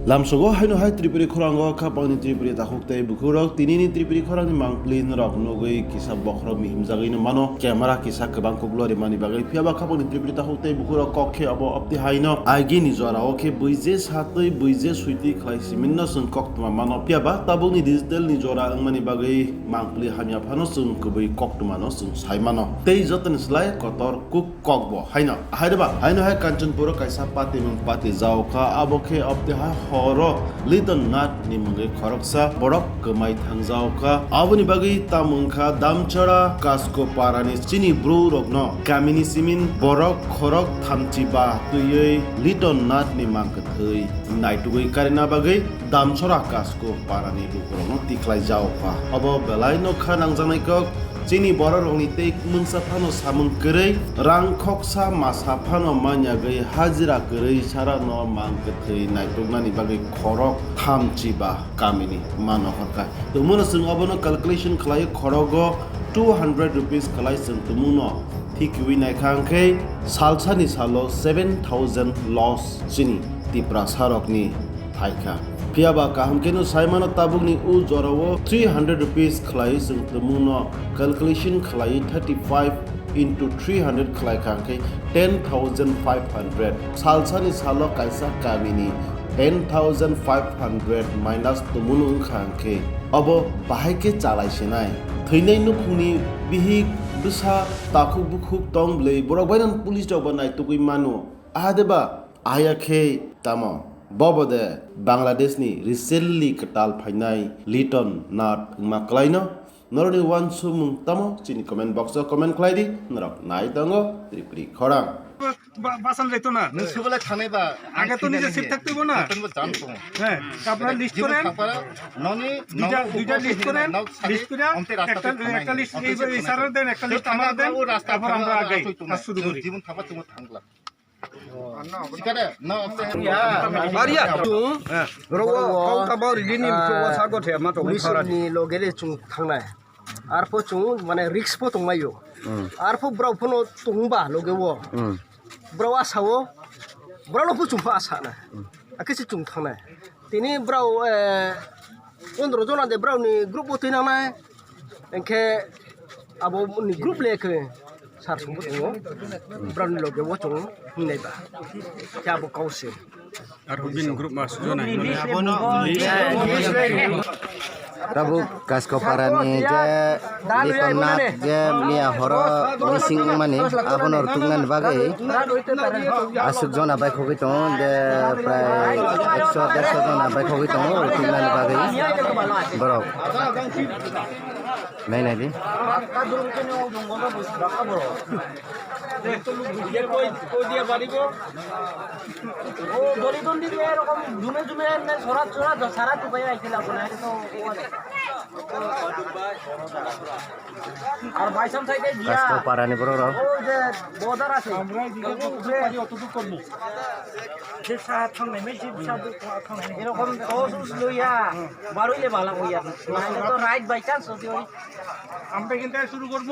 lamsogo haino hai tripuri khorango khapani tripuri takhuktai bukhurok tinini tripuri khorani mangplin rok nogoi kisa bokhro mihimjagino mano camera kisa kebang kuglori mani bagai phiaba khapani tripuri takhuktai bukhurok kokhe abo opti haino aigi nijora oke buije satoi buije suiti khlaisi minno sung koktuma mano phiaba tabuni digital nijora angmani bagai mangpli hanya phano sung kubai koktuma no sung saimano tei joten slai kotor kuk kokbo haino haidaba haino hai kanchanpura kaisa pati mung pati jauka aboke opti ha horo lidon nat ni mungai khoroksa borok kemai thangjauka aboni bagai tamungkha damchara kasko parani chini bro rokno kamini simin borok khorok thamchiba tuyei lidon nat ni mangkthei naitugoi karina bagai damchara kasko parani lukorno tiklai jauka abo belai no khanangjanai kok chini borok rokni tei mungsa phano samung kerei rang khoksa masa phano manya gai hajira kerei sara no mangkthei naitugmani bagai khorok thamchiba kamini mano horka tumuno sung abono calculation khlai khorogo 200 rupees khlai sung tumuno thikwi nai khangkhei salsani salo 7000 loss chini tipra sarokni thaika phiaba kaham kenu saimano tabukni u jorawo 300 rupees khlai sung tumuno calculation khlai 35 into 300 khlai khangkhei 10500 salsani salo kaisa kamini 10500 minus tumuno khangkhei abo bahaike chalaisinai theinai nukhuni bihi bisa takhuk bukhuk tonglei borok bainan police job banai tukui manu ahadeba ayakhe tamo Bobode Bangladesh ni recently ketal phainai liton nat maklaino noroni wan sumung tamo chini comment box o comment khlai di norok nai dango tripri khorang বাসান যাইতো না মুসিবলে থানেবা আগে তো নিজে seat থাকতেইব না তুমি জানতো হ্যাঁ আপনারা লিস্ট করেন ননি দুইটা লিস্ট করেন লিস্ট করে একটা লিস্ট এই স্যারের দেন একটা লিস্ট আমরা দেন তারপর আমরা আগে কাজ শুরু করি জীবন থাকা তুমি থাকলা Sikada, no, Maria, tu, rowo, kau kabau di ni coba sagot ya, mat Police ni logere chung thangnai arpo chung mane risk po tung mayo arpo brau phono tungba logewo brau asawo brau lo pu chung pa asa na akisi chung thangnai tini brau 15 jona de brau ni group botina nai enke abo ni group leke sar sumbu tungo brau ni logewo chung hinai ba kya bo kause আর হুবিন group মাস জনা Tabu kasko parani je litonat je mia horo missing mani abonor tungan bagai asuk jona bai khogi ton de prai 100 jona bai khogi ton tungan bagai borok nai nai di আর বাইসাম থেকে দিয়া kasko parani borok ও যে border আছে আমরা উপরে অতটুকু করব যে সাত থামে মেশি সাত থামে এরকম ওস লইয়া বারুইলে ভালো হইয়া না তো রাইট বাই চান্স হতে আমরা কিন্তু শুরু করব